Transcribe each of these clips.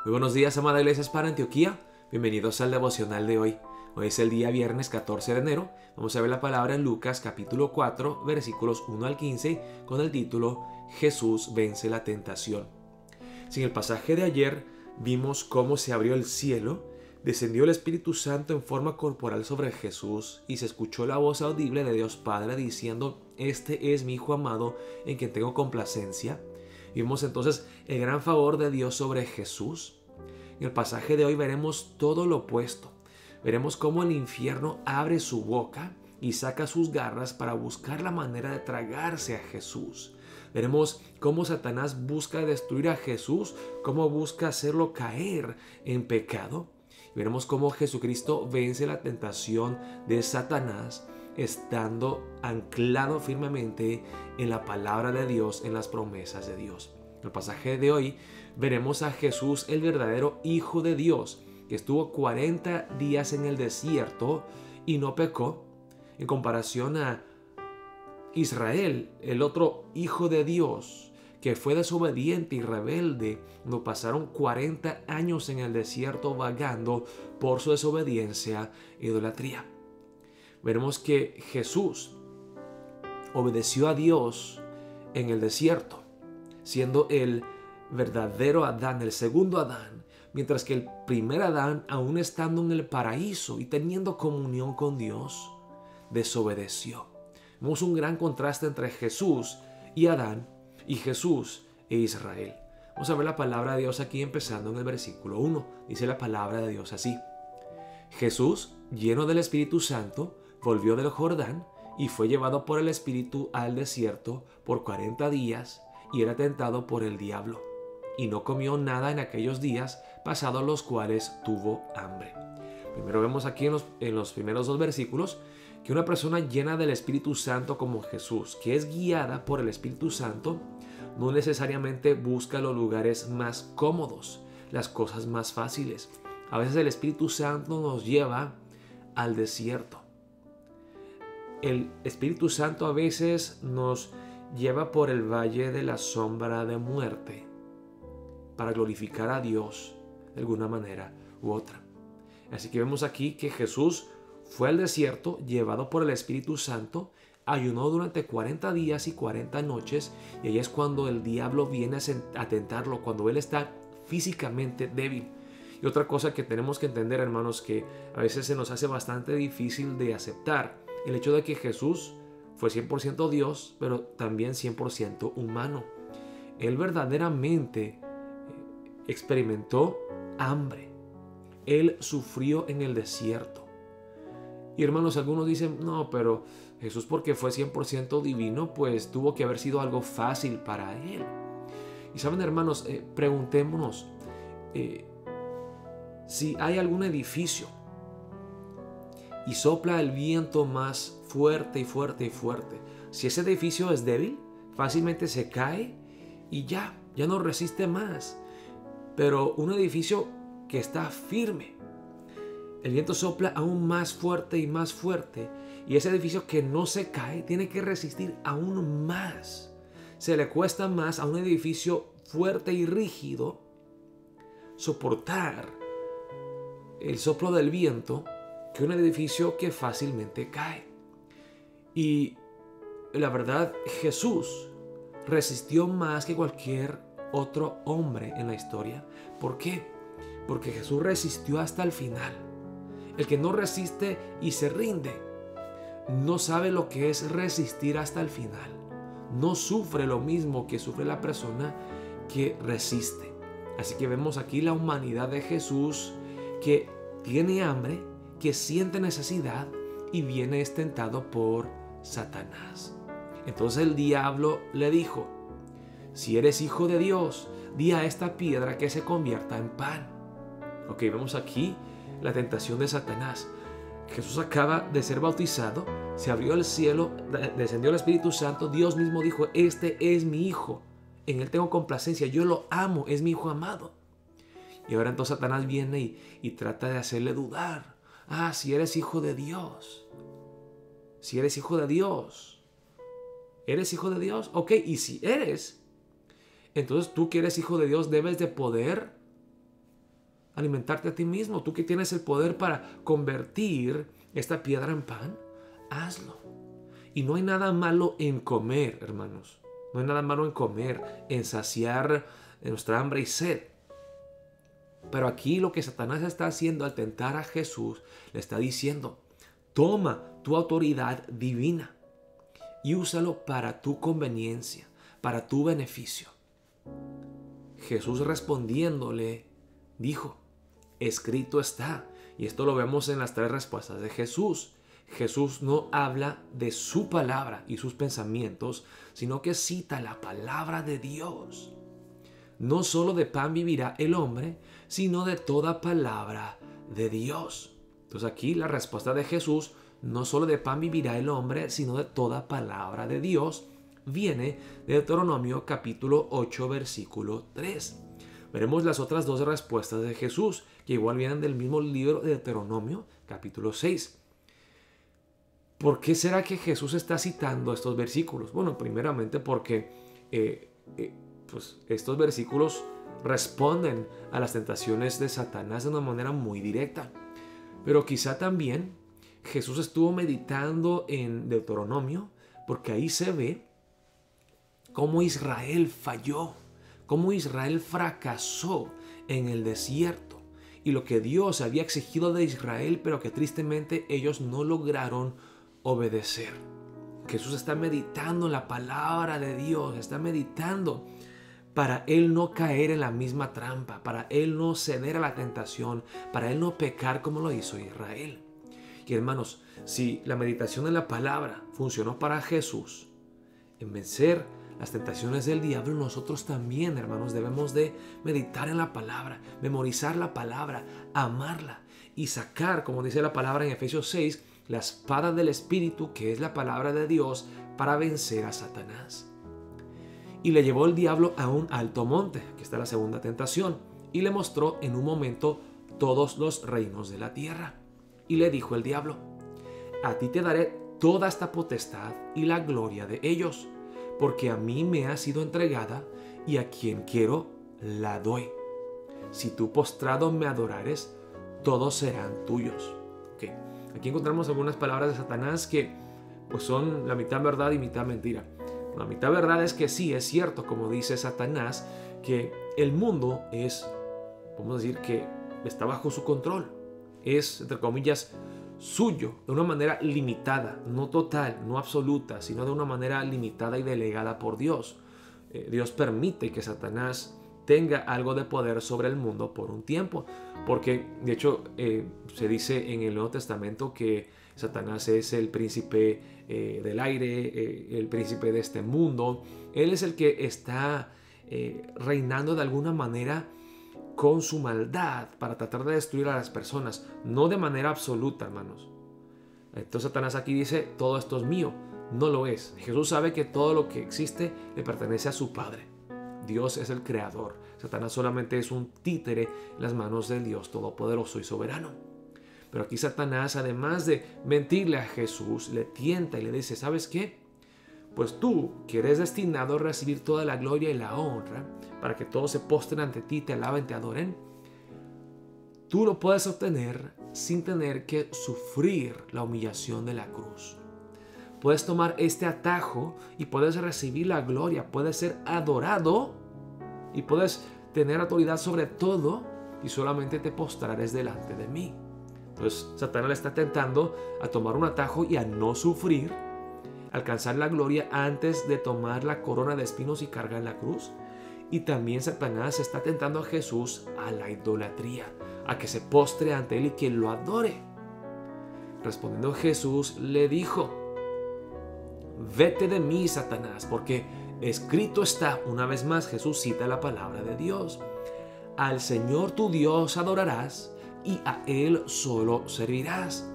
Muy buenos días, amada Iglesia para Antioquía. Bienvenidos al devocional de hoy. Hoy es el día viernes 14 de enero. Vamos a ver la palabra en Lucas capítulo 4, versículos 1 al 15, con el título Jesús vence la tentación. Si en el pasaje de ayer vimos cómo se abrió el cielo, descendió el Espíritu Santo en forma corporal sobre Jesús y se escuchó la voz audible de Dios Padre diciendo: "Este es mi Hijo amado en quien tengo complacencia". Vimos entonces el gran favor de Dios sobre Jesús. En el pasaje de hoy veremos todo lo opuesto. Veremos cómo el infierno abre su boca y saca sus garras para buscar la manera de tragarse a Jesús. Veremos cómo Satanás busca destruir a Jesús, cómo busca hacerlo caer en pecado. Veremos cómo Jesucristo vence la tentación de Satanás estando anclado firmemente en la palabra de Dios, en las promesas de Dios. En el pasaje de hoy veremos a Jesús, el verdadero Hijo de Dios, que estuvo 40 días en el desierto y no pecó, en comparación a Israel, el otro Hijo de Dios, que fue desobediente y rebelde, cuando pasaron 40 años en el desierto vagando por su desobediencia e idolatría. Veremos que Jesús obedeció a Dios en el desierto, siendo el verdadero Adán, el segundo Adán, mientras que el primer Adán, aún estando en el paraíso y teniendo comunión con Dios, desobedeció. Vemos un gran contraste entre Jesús y Adán y Jesús e Israel. Vamos a ver la palabra de Dios aquí empezando en el versículo 1. Dice la palabra de Dios así: Jesús, lleno del Espíritu Santo, volvió del Jordán y fue llevado por el Espíritu al desierto por 40 días y era tentado por el diablo. Y no comió nada en aquellos días, pasados los cuales tuvo hambre. Primero vemos aquí en los primeros dos versículos que una persona llena del Espíritu Santo como Jesús, que es guiada por el Espíritu Santo, no necesariamente busca los lugares más cómodos, las cosas más fáciles. A veces el Espíritu Santo nos lleva al desierto. El Espíritu Santo a veces nos lleva por el valle de la sombra de muerte para glorificar a Dios de alguna manera u otra. Así que vemos aquí que Jesús fue al desierto llevado por el Espíritu Santo, ayunó durante 40 días y 40 noches, y ahí es cuando el diablo viene a tentarlo, cuando él está físicamente débil. Y otra cosa que tenemos que entender, hermanos, que a veces se nos hace bastante difícil de aceptar, el hecho de que Jesús fue 100% Dios, pero también 100% humano. Él verdaderamente experimentó hambre. Él sufrió en el desierto. Y hermanos, algunos dicen: no, pero Jesús, porque fue 100% divino, pues tuvo que haber sido algo fácil para él. Y saben, hermanos, preguntémonos si hay algún edificio y sopla el viento más fuerte y fuerte y fuerte. Si ese edificio es débil, fácilmente se cae y ya no resiste más. Pero un edificio que está firme, el viento sopla aún más fuerte y más fuerte, y ese edificio que no se cae tiene que resistir aún más. Se le cuesta más a un edificio fuerte y rígido soportar el soplo del viento que un edificio que fácilmente cae. Y la verdad, Jesús resistió más que cualquier otro hombre en la historia. ¿Por qué? Porque Jesús resistió hasta el final. El que no resiste y se rinde no sabe lo que es resistir hasta el final. No sufre lo mismo que sufre la persona que resiste. Así que vemos aquí la humanidad de Jesús, que tiene hambre, que siente necesidad y viene tentado por Satanás. Entonces el diablo le dijo: si eres hijo de Dios, di a esta piedra que se convierta en pan. Ok, vemos aquí la tentación de Satanás. Jesús acaba de ser bautizado, se abrió el cielo, descendió el Espíritu Santo, Dios mismo dijo: este es mi Hijo, en él tengo complacencia, yo lo amo, es mi Hijo amado. Y ahora entonces Satanás viene y trata de hacerle dudar. Si eres hijo de Dios, si eres hijo de Dios, ¿eres hijo de Dios? Ok, y si eres, entonces tú que eres hijo de Dios debes de poder alimentarte a ti mismo. Tú que tienes el poder para convertir esta piedra en pan, hazlo. Y no hay nada malo en comer, hermanos. No hay nada malo en comer, en saciar nuestra hambre y sed. Pero aquí lo que Satanás está haciendo al tentar a Jesús, le está diciendo: toma tu autoridad divina y úsalo para tu conveniencia, para tu beneficio. Jesús respondiéndole dijo: escrito está. Y esto lo vemos en las 3 respuestas de Jesús. Jesús no habla de su palabra y sus pensamientos, sino que cita la palabra de Dios. No solo de pan vivirá el hombre, sino de toda palabra de Dios. Entonces aquí la respuesta de Jesús, no solo de pan vivirá el hombre, sino de toda palabra de Dios, viene de Deuteronomio capítulo 8, versículo 3. Veremos las otras 2 respuestas de Jesús, que igual vienen del mismo libro de Deuteronomio capítulo 6. ¿Por qué será que Jesús está citando estos versículos? Bueno, primeramente porque pues estos versículos responden a las tentaciones de Satanás de una manera muy directa. Pero quizá también Jesús estuvo meditando en Deuteronomio porque ahí se ve cómo Israel falló, cómo Israel fracasó en el desierto y lo que Dios había exigido de Israel, pero que tristemente ellos no lograron obedecer. Jesús está meditando en la palabra de Dios, está meditando para él no caer en la misma trampa, para él no ceder a la tentación, para él no pecar como lo hizo Israel. Y hermanos, si la meditación en la palabra funcionó para Jesús en vencer las tentaciones del diablo, nosotros también, hermanos, debemos de meditar en la palabra, memorizar la palabra, amarla y sacar, como dice la palabra en Efesios 6, la espada del Espíritu, que es la palabra de Dios, para vencer a Satanás. Y le llevó el diablo a un alto monte, que está la segunda tentación, y le mostró en un momento todos los reinos de la tierra. Y le dijo el diablo: a ti te daré toda esta potestad y la gloria de ellos, porque a mí me ha sido entregada y a quien quiero la doy. Si tú postrado me adorares, todos serán tuyos. Okay. Aquí encontramos algunas palabras de Satanás que pues son la mitad verdad y mitad mentira. La mitad verdad es que sí, es cierto, como dice Satanás, que el mundo es, vamos a decir, que está bajo su control. Es, entre comillas, suyo, de una manera limitada, no total, no absoluta, sino de una manera limitada y delegada por Dios. Dios permite que Satanás tenga algo de poder sobre el mundo por un tiempo, porque de hecho se dice en el Nuevo Testamento que Satanás es el príncipe del aire, el príncipe de este mundo. Él es el que está reinando de alguna manera con su maldad para tratar de destruir a las personas, no de manera absoluta, hermanos. Entonces Satanás aquí dice: todo esto es mío. No lo es. Jesús sabe que todo lo que existe le pertenece a su Padre. Dios es el creador. Satanás solamente es un títere en las manos del Dios todopoderoso y soberano. Pero aquí Satanás, además de mentirle a Jesús, le tienta y le dice: ¿sabes qué? Pues tú, que eres destinado a recibir toda la gloria y la honra, para que todos se postren ante ti, te alaben, te adoren, tú lo puedes obtener sin tener que sufrir la humillación de la cruz. Puedes tomar este atajo y puedes recibir la gloria, puedes ser adorado y puedes tener autoridad sobre todo y solamente te postrarás delante de mí. Entonces Satanás le está tentando a tomar un atajo y a no sufrir, alcanzar la gloria antes de tomar la corona de espinos y cargar la cruz. Y también Satanás está tentando a Jesús a la idolatría, a que se postre ante él y que lo adore. Respondiendo Jesús le dijo: vete de mí, Satanás, porque escrito está. Una vez más Jesús cita la palabra de Dios: al Señor tu Dios adorarás y a Él solo servirás.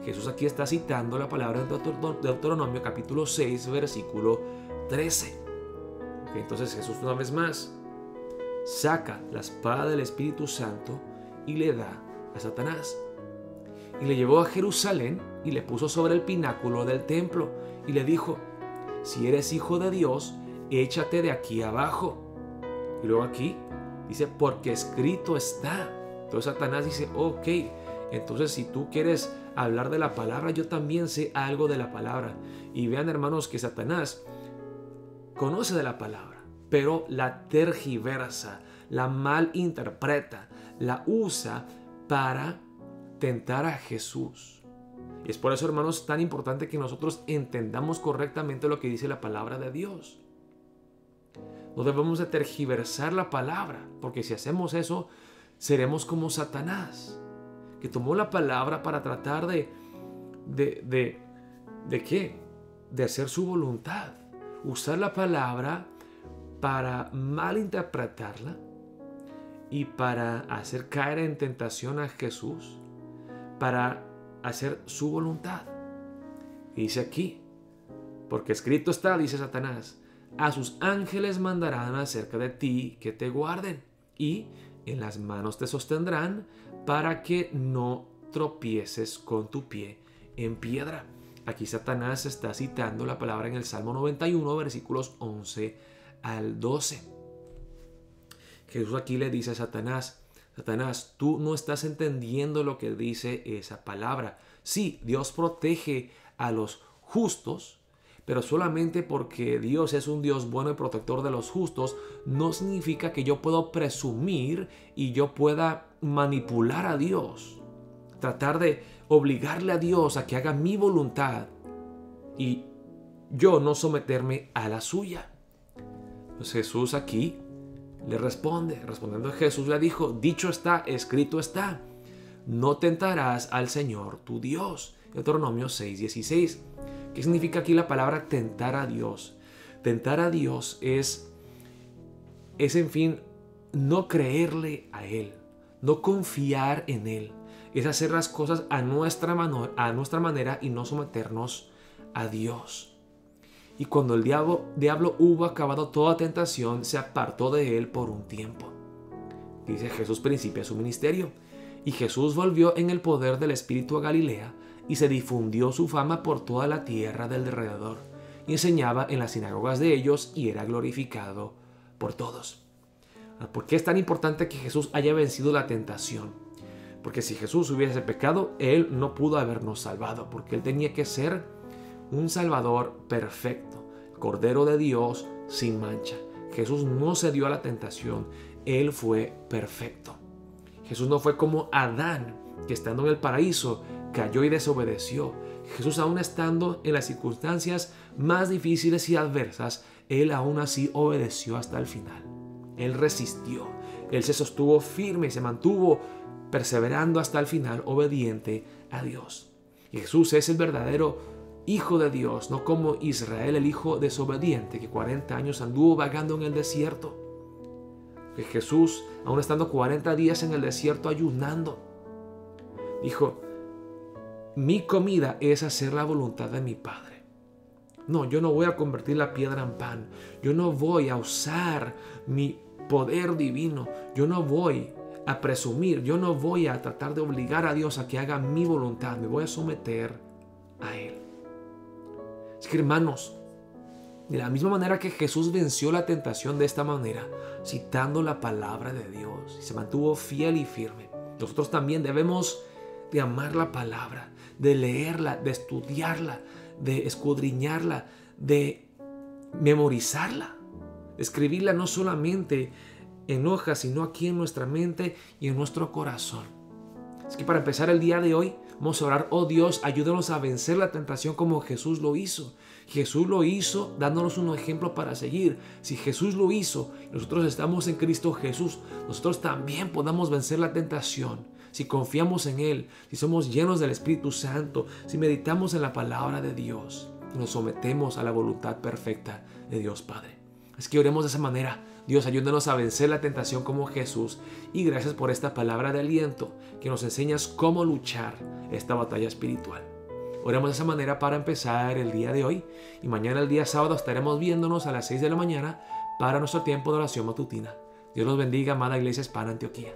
Jesús aquí está citando la palabra de Deuteronomio capítulo 6 versículo 13. Entonces Jesús una vez más saca la espada del Espíritu Santo y le da a Satanás. Y le llevó a Jerusalén y le puso sobre el pináculo del templo y le dijo: si eres hijo de Dios, échate de aquí abajo. Y luego aquí dice: porque escrito está. Entonces Satanás dice, ok, entonces si tú quieres hablar de la palabra, yo también sé algo de la palabra. Y vean, hermanos, que Satanás conoce de la palabra, pero la tergiversa, la malinterpreta, la usa para tentar a Jesús. Y es por eso, hermanos, tan importante que nosotros entendamos correctamente lo que dice la palabra de Dios. No debemos de tergiversar la palabra, porque si hacemos eso, seremos como Satanás, que tomó la palabra para tratar ¿de qué? De hacer su voluntad. Usar la palabra para malinterpretarla y para hacer caer en tentación a Jesús, para hacer su voluntad. Y dice aquí, porque escrito está, dice Satanás, a sus ángeles mandarán acerca de ti que te guarden, y en las manos te sostendrán para que no tropieces con tu pie en piedra. Aquí Satanás está citando la palabra en el Salmo 91, versículos 11 al 12. Jesús aquí le dice a Satanás, Satanás, tú no estás entendiendo lo que dice esa palabra. Sí, Dios protege a los justos, pero solamente porque Dios es un Dios bueno y protector de los justos, no significa que yo puedo presumir y yo pueda manipular a Dios. Tratar de obligarle a Dios a que haga mi voluntad y yo no someterme a la suya. Pues Jesús aquí le responde, respondiendo a Jesús le dijo, dicho está, escrito está, no tentarás al Señor tu Dios. Deuteronomio 6:16. ¿Qué significa aquí la palabra tentar a Dios? Tentar a Dios es en fin, no creerle a Él, no confiar en Él. Es hacer las cosas a nuestra manera y no someternos a Dios. Y cuando el diablo hubo acabado toda tentación, se apartó de él por un tiempo. Dice Jesús principia su ministerio. Y Jesús volvió en el poder del Espíritu a Galilea y se difundió su fama por toda la tierra del alrededor. Y enseñaba en las sinagogas de ellos y era glorificado por todos. ¿Por qué es tan importante que Jesús haya vencido la tentación? Porque si Jesús hubiese pecado, Él no pudo habernos salvado, porque Él tenía que ser un Salvador perfecto, Cordero de Dios sin mancha. Jesús no cedió a la tentación, Él fue perfecto. Jesús no fue como Adán, que estando en el paraíso cayó y desobedeció. Jesús, aún estando en las circunstancias más difíciles y adversas, Él aún así obedeció hasta el final. Él resistió, Él se sostuvo firme y se mantuvo perseverando hasta el final, obediente a Dios. Y Jesús es el verdadero Hijo de Dios, no como Israel, el hijo desobediente, que 40 años anduvo vagando en el desierto. Que Jesús, aún estando 40 días en el desierto ayunando, dijo, mi comida es hacer la voluntad de mi Padre. No, yo no voy a convertir la piedra en pan. Yo no voy a usar mi poder divino. Yo no voy a presumir. Yo no voy a tratar de obligar a Dios a que haga mi voluntad. Me voy a someter a Él. Es que, hermanos, de la misma manera que Jesús venció la tentación de esta manera, citando la palabra de Dios y se mantuvo fiel y firme, nosotros también debemos de amar la palabra, de leerla, de estudiarla, de escudriñarla, de memorizarla, de escribirla no solamente en hojas, sino aquí en nuestra mente y en nuestro corazón. Es que para empezar el día de hoy, vamos a orar, oh Dios, ayúdanos a vencer la tentación como Jesús lo hizo. Jesús lo hizo dándonos un ejemplo para seguir. Si Jesús lo hizo, nosotros estamos en Cristo Jesús, nosotros también podamos vencer la tentación. Si confiamos en Él, si somos llenos del Espíritu Santo, si meditamos en la palabra de Dios, nos sometemos a la voluntad perfecta de Dios Padre. Es que oremos de esa manera. Dios, ayúdanos a vencer la tentación como Jesús. Y gracias por esta palabra de aliento que nos enseñas cómo luchar esta batalla espiritual. Oremos de esa manera para empezar el día de hoy. Y mañana, el día sábado, estaremos viéndonos a las 6 de la mañana para nuestro tiempo de oración matutina. Dios los bendiga, amada Iglesia Hispana Antioquía.